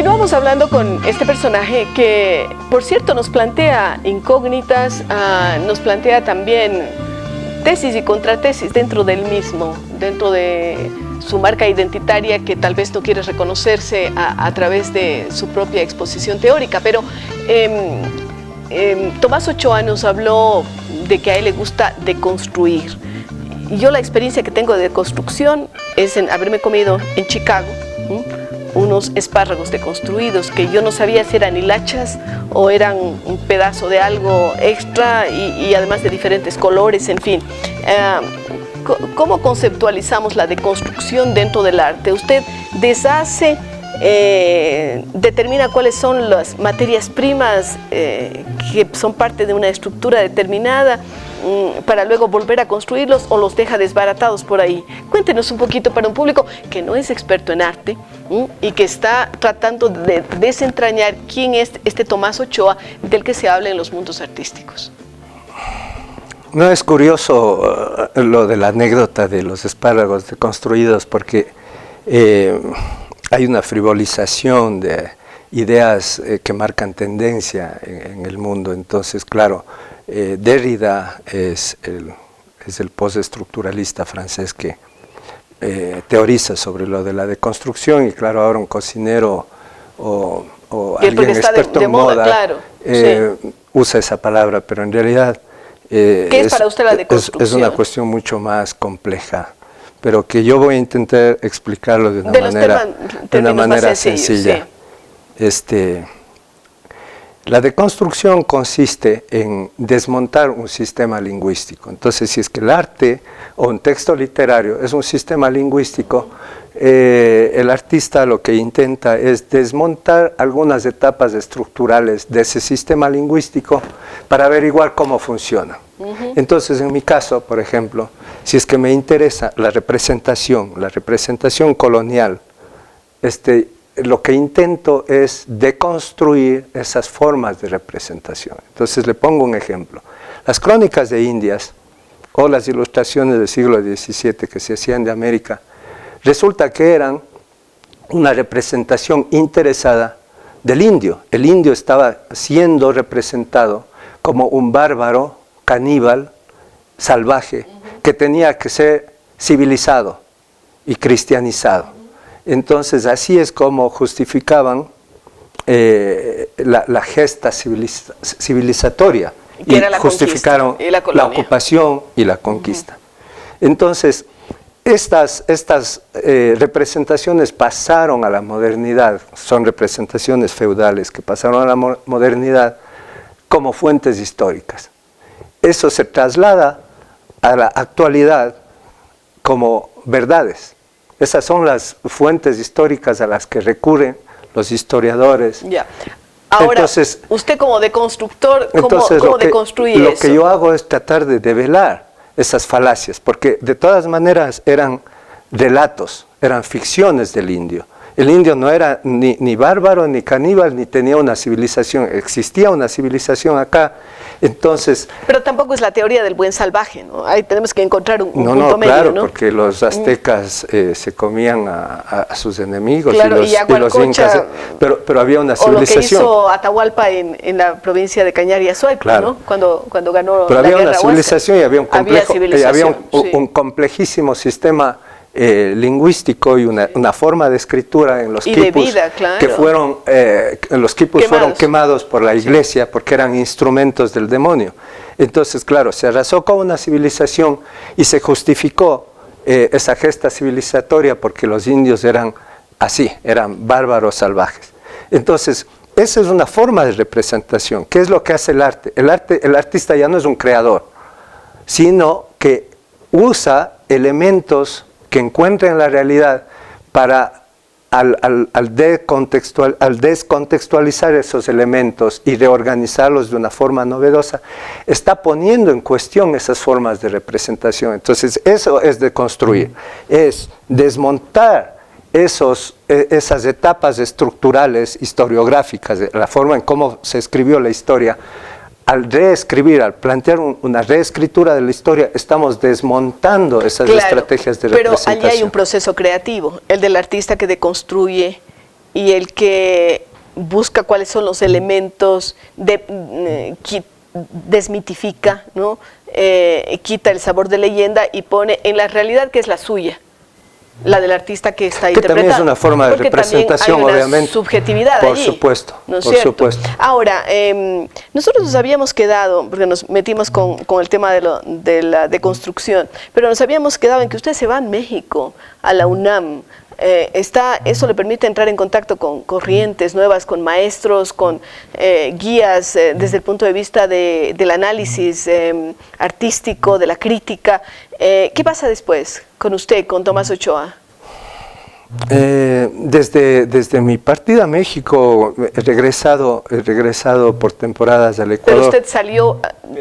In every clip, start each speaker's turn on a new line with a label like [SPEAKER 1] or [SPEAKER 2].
[SPEAKER 1] Continuamos hablando con este personaje que, por cierto, nos plantea incógnitas, nos plantea también tesis y contratesis dentro del mismo, dentro de su marca identitaria que tal vez no quiere reconocerse a través de su propia exposición teórica. Pero Tomás Ochoa nos habló de que a él le gusta deconstruir. Y yo la experiencia que tengo de deconstrucción es en haberme comido en Chicago unos espárragos deconstruidos que yo no sabía si eran hilachas o eran un pedazo de algo extra y además de diferentes colores, en fin. ¿Cómo conceptualizamos la deconstrucción dentro del arte? Usted deshace, determina cuáles son las materias primas que son parte de una estructura determinada para luego volver a construirlos, o los deja desbaratados por ahí. Cuéntenos un poquito para un público que no es experto en arte y que está tratando de desentrañar quién es este Tomás Ochoa del que se habla en los mundos artísticos.
[SPEAKER 2] No, es curioso lo de la anécdota de los espárragos deconstruidos, porque hay una frivolización de ideas que marcan tendencia en el mundo. Entonces, claro, Derrida es el postestructuralista francés que teoriza sobre lo de la deconstrucción, y claro, ahora un cocinero o alguien experto en moda, claro, usa esa palabra, pero en realidad
[SPEAKER 1] ¿qué es para usted la deconstrucción?
[SPEAKER 2] Es una cuestión mucho más compleja, pero que yo voy a intentar explicarlo de una manera sencilla. Sí. La deconstrucción consiste en desmontar un sistema lingüístico. Entonces, si es que el arte o un texto literario es un sistema lingüístico, el artista lo que intenta es desmontar algunas etapas estructurales de ese sistema lingüístico para averiguar cómo funciona. Entonces, en mi caso, por ejemplo, si es que me interesa la representación colonial, lo que intento es deconstruir esas formas de representación. Entonces le pongo un ejemplo. Las crónicas de Indias o las ilustraciones del siglo XVII que se hacían de América, resulta que eran una representación interesada del indio. El indio estaba siendo representado como un bárbaro, caníbal, salvaje, que tenía que ser civilizado y cristianizado. Entonces, así es como justificaban la gesta civilizatoria y justificaron la ocupación y la conquista. Entonces, estas representaciones pasaron a la modernidad, son representaciones feudales que pasaron a la modernidad como fuentes históricas. Eso se traslada a la actualidad como verdades. Esas son las fuentes históricas a las que recurren los historiadores.
[SPEAKER 1] Ya. Ahora, entonces, usted como deconstructor, ¿cómo deconstruye eso?
[SPEAKER 2] Lo que yo hago es tratar de develar esas falacias, porque de todas maneras eran relatos, eran ficciones del indio. El indio no era ni bárbaro, ni caníbal, ni tenía una civilización. Existía una civilización acá, entonces...
[SPEAKER 1] Pero tampoco es la teoría del buen salvaje, ¿no? Ahí tenemos que encontrar un punto medio,
[SPEAKER 2] claro,
[SPEAKER 1] ¿no?
[SPEAKER 2] Porque los aztecas se comían a sus enemigos,
[SPEAKER 1] claro,
[SPEAKER 2] y los incas, pero había una civilización.
[SPEAKER 1] O lo que hizo Atahualpa en la provincia de Cañar y Azuay, claro, ¿no? cuando ganó
[SPEAKER 2] pero
[SPEAKER 1] la
[SPEAKER 2] había
[SPEAKER 1] guerra
[SPEAKER 2] una civilización y había un complejísimo sistema lingüístico y una forma de escritura en los quipus,
[SPEAKER 1] claro,
[SPEAKER 2] que fueron fueron quemados por la iglesia porque eran instrumentos del demonio. Entonces, claro, se arrasó con una civilización y se justificó esa gesta civilizatoria porque los indios eran así, eran bárbaros salvajes. Entonces, esa es una forma de representación. ¿Qué es lo que hace el arte? El artista ya no es un creador, sino que usa elementos que encuentra en la realidad para, al descontextualizar esos elementos y reorganizarlos de una forma novedosa, está poniendo en cuestión esas formas de representación. Entonces, eso es deconstruir, es desmontar esas etapas estructurales historiográficas, la forma en cómo se escribió la historia. Al reescribir, al plantear una reescritura de la historia, estamos desmontando esas estrategias de representación.
[SPEAKER 1] Pero allí hay un proceso creativo, el del artista que deconstruye y el que busca cuáles son los elementos, desmitifica, ¿no? Quita el sabor de leyenda y pone en la realidad que es la suya, la del artista que está interpretando.
[SPEAKER 2] Que también es una forma de representación,
[SPEAKER 1] hay una
[SPEAKER 2] obviamente.
[SPEAKER 1] Subjetividad
[SPEAKER 2] por
[SPEAKER 1] allí,
[SPEAKER 2] supuesto,
[SPEAKER 1] ¿no es
[SPEAKER 2] por
[SPEAKER 1] cierto?
[SPEAKER 2] supuesto.
[SPEAKER 1] Ahora, nosotros nos habíamos quedado, porque nos metimos con el tema de la deconstrucción, pero nos habíamos quedado en que usted se va a México, a la UNAM. Eso le permite entrar en contacto con corrientes nuevas, con maestros, con guías desde el punto de vista del análisis artístico, de la crítica. ¿Qué pasa después con usted, con Tomás Ochoa?
[SPEAKER 2] Desde mi partida a México he regresado por temporadas al Ecuador.
[SPEAKER 1] Pero usted salió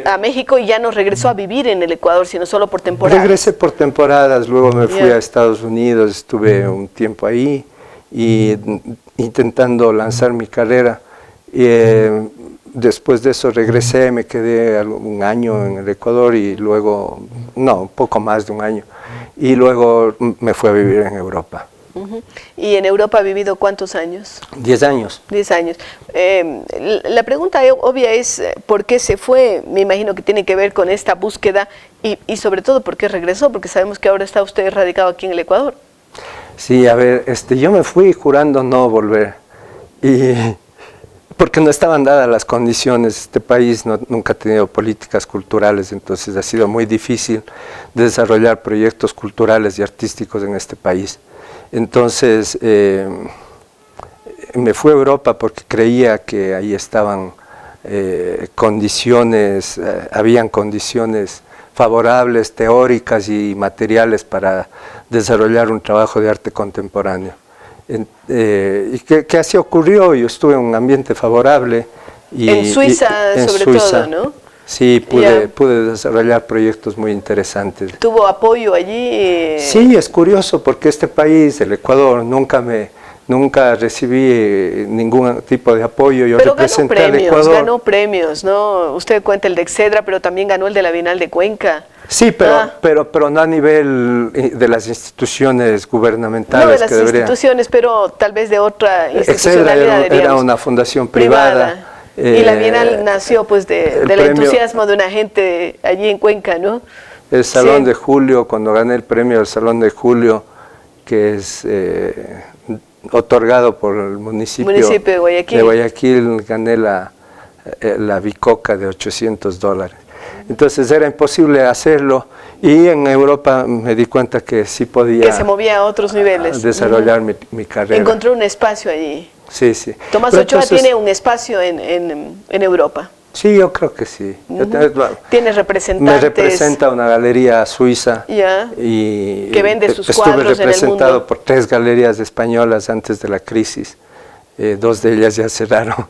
[SPEAKER 1] a México y ya no regresó a vivir en el Ecuador, sino solo por temporadas.
[SPEAKER 2] Regresé por temporadas, luego me fui a Estados Unidos, estuve un tiempo ahí y intentando lanzar mi carrera. Después de eso regresé, me quedé un año en el Ecuador y luego, no, un poco más de un año, y luego me fui a vivir en Europa.
[SPEAKER 1] ¿Y en Europa ha vivido cuántos años?
[SPEAKER 2] 10 años.
[SPEAKER 1] 10 años. La pregunta obvia es ¿por qué se fue? Me imagino que tiene que ver con esta búsqueda y sobre todo ¿por qué regresó? Porque sabemos que ahora está usted radicado aquí en el Ecuador.
[SPEAKER 2] Sí, a ver, yo me fui jurando no volver, porque no estaban dadas las condiciones. Este país nunca ha tenido políticas culturales, entonces ha sido muy difícil desarrollar proyectos culturales y artísticos en este país. Entonces me fui a Europa porque creía que ahí estaban habían condiciones favorables, teóricas y materiales para desarrollar un trabajo de arte contemporáneo. Y que así ocurrió. Yo estuve en un ambiente favorable.
[SPEAKER 1] En Suiza, sobre todo, ¿no?
[SPEAKER 2] Sí, pude desarrollar proyectos muy interesantes.
[SPEAKER 1] ¿Tuvo apoyo allí?
[SPEAKER 2] Sí, es curioso porque este país, el Ecuador, nunca recibí ningún tipo de apoyo. Yo representé al Ecuador.
[SPEAKER 1] Ganó premios, ¿no? Usted cuenta el de Excedra, pero también ganó el de la Bienal de Cuenca.
[SPEAKER 2] Sí, pero no a nivel de las instituciones gubernamentales.
[SPEAKER 1] No de las instituciones, pero tal vez de otra institucionalidad.
[SPEAKER 2] Excedra era una fundación privada.
[SPEAKER 1] Y la Bienal nació pues del entusiasmo de una gente allí en Cuenca, ¿no?
[SPEAKER 2] El Salón de Julio, cuando gané el premio del Salón de Julio, que es otorgado por el municipio
[SPEAKER 1] de
[SPEAKER 2] Guayaquil, gané la bicoca de $800. Entonces era imposible hacerlo y en Europa me di cuenta que sí podía...
[SPEAKER 1] Que se movía a otros niveles.
[SPEAKER 2] Desarrollar mi carrera.
[SPEAKER 1] Encontró un espacio allí.
[SPEAKER 2] Sí, sí.
[SPEAKER 1] Tomás Ochoa tiene un espacio en Europa.
[SPEAKER 2] Sí, yo creo que sí.
[SPEAKER 1] Tiene representantes.
[SPEAKER 2] Me representa una galería suiza. Y
[SPEAKER 1] que vende sus cuadros en el mundo.
[SPEAKER 2] Estuve representado por 3 galerías españolas antes de la crisis. 2 de ellas ya cerraron.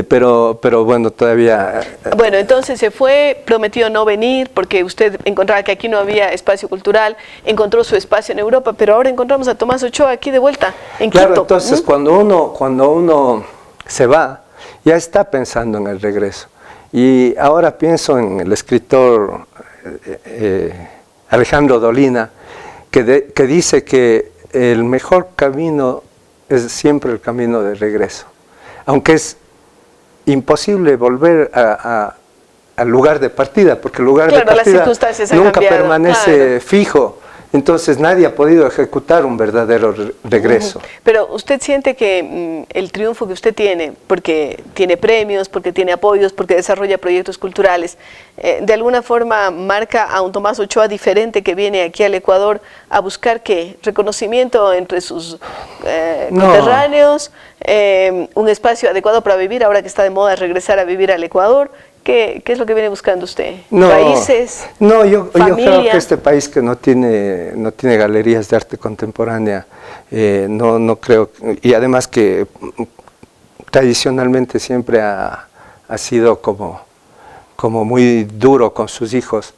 [SPEAKER 2] Pero bueno, todavía...
[SPEAKER 1] Bueno, entonces se fue, prometió no venir porque usted encontraba que aquí no había espacio cultural, encontró su espacio en Europa, pero ahora encontramos a Tomás Ochoa aquí de vuelta, en Quito.
[SPEAKER 2] Claro, entonces cuando uno se va, ya está pensando en el regreso. Y ahora pienso en el escritor Alejandro Dolina, que dice que el mejor camino es siempre el camino de regreso, aunque es imposible volver al lugar de partida, porque el lugar de partida nunca permanece fijo. Entonces nadie ha podido ejecutar un verdadero regreso.
[SPEAKER 1] Pero usted siente que el triunfo que usted tiene, porque tiene premios, porque tiene apoyos, porque desarrolla proyectos culturales, de alguna forma marca a un Tomás Ochoa diferente que viene aquí al Ecuador a buscar ¿qué? Reconocimiento entre sus conterráneos, un espacio adecuado para vivir, ahora que está de moda regresar a vivir al Ecuador. ¿Qué es lo que viene buscando usted? ¿Raíces?
[SPEAKER 2] No, yo creo que este país que no tiene galerías de arte contemporánea, no creo, y además que tradicionalmente siempre ha sido como muy duro con sus hijos.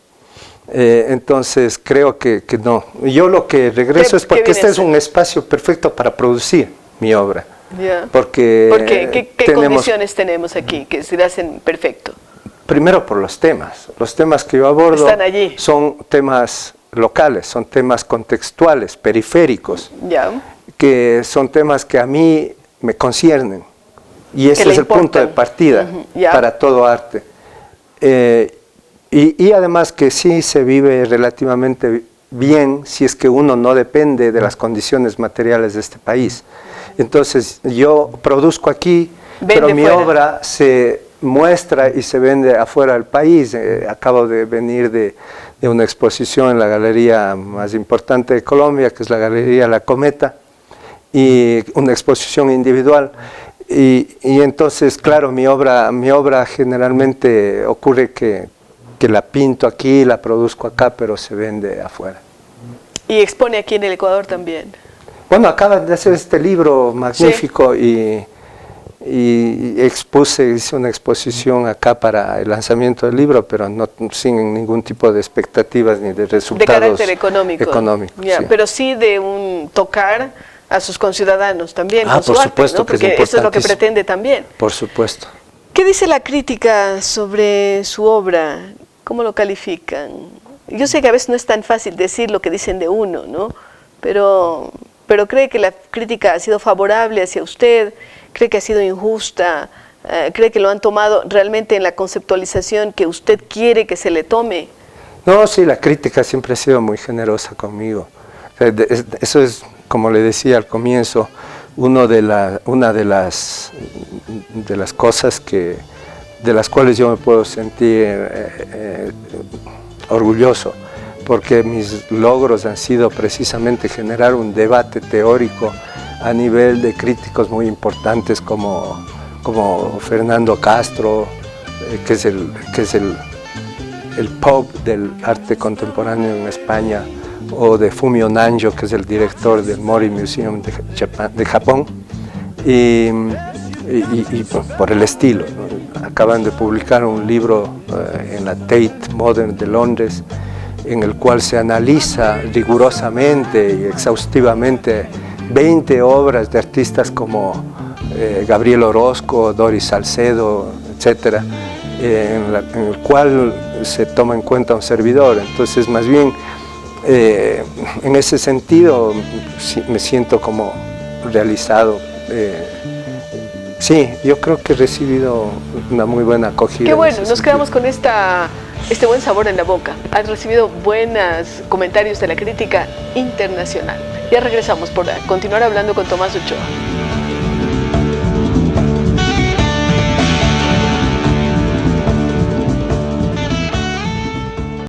[SPEAKER 2] Entonces creo que no. Yo lo que regreso es porque este es un espacio perfecto para producir mi obra. Porque
[SPEAKER 1] ¿qué condiciones tenemos aquí que se hacen perfecto?
[SPEAKER 2] Primero por los temas que yo abordo son temas locales, son temas contextuales, periféricos, que son temas que a mí me conciernen. Y ese es el punto de partida para todo arte. Y además que sí se vive relativamente bien si es que uno no depende de las condiciones materiales de este país. Entonces yo produzco aquí, pero mi obra se muestra y se vende afuera del país. Acabo de venir de una exposición en la galería más importante de Colombia, que es la Galería La Cometa, y una exposición individual. Y entonces, claro, mi obra generalmente ocurre que la pinto aquí, la produzco acá, pero se vende afuera.
[SPEAKER 1] ¿Y expone aquí en el Ecuador también?
[SPEAKER 2] Bueno, acaban de hacer este libro magnífico, sí. y hice una exposición acá para el lanzamiento del libro, pero no, sin ningún tipo de expectativas ni de resultados.
[SPEAKER 1] De carácter económico.
[SPEAKER 2] Sí.
[SPEAKER 1] Pero sí de un tocar a sus conciudadanos también, con su
[SPEAKER 2] por
[SPEAKER 1] arte,
[SPEAKER 2] supuesto,
[SPEAKER 1] ¿no? Porque eso es lo que pretende también.
[SPEAKER 2] Por supuesto.
[SPEAKER 1] ¿Qué dice la crítica sobre su obra? ¿Cómo lo califican? Yo sé que a veces no es tan fácil decir lo que dicen de uno, ¿no? Pero ¿cree que la crítica ha sido favorable hacia usted? ¿Cree que ha sido injusta? ¿Cree que lo han tomado realmente en la conceptualización que usted quiere que se le tome?
[SPEAKER 2] No, sí, la crítica siempre ha sido muy generosa conmigo. Eso es, como le decía al comienzo, una de las cosas de las cuales yo me puedo sentir orgulloso, porque mis logros han sido precisamente generar un debate teórico a nivel de críticos muy importantes como Fernando Castro, que es el Pope del arte contemporáneo en España, o de Fumio Nanjo, que es el director del Mori Museum de Japón, y por el estilo, ¿no? Acaban de publicar un libro en la Tate Modern de Londres, en el cual se analiza rigurosamente y exhaustivamente 20 obras de artistas como Gabriel Orozco, Doris Salcedo, etc., en el cual se toma en cuenta un servidor. Entonces, más bien, en ese sentido, me siento como realizado. Sí, yo creo que he recibido una muy buena acogida.
[SPEAKER 1] Qué bueno, nos quedamos con este buen sabor en la boca. Has recibido buenos comentarios de la crítica internacional. Ya regresamos para continuar hablando con Tomás Ochoa.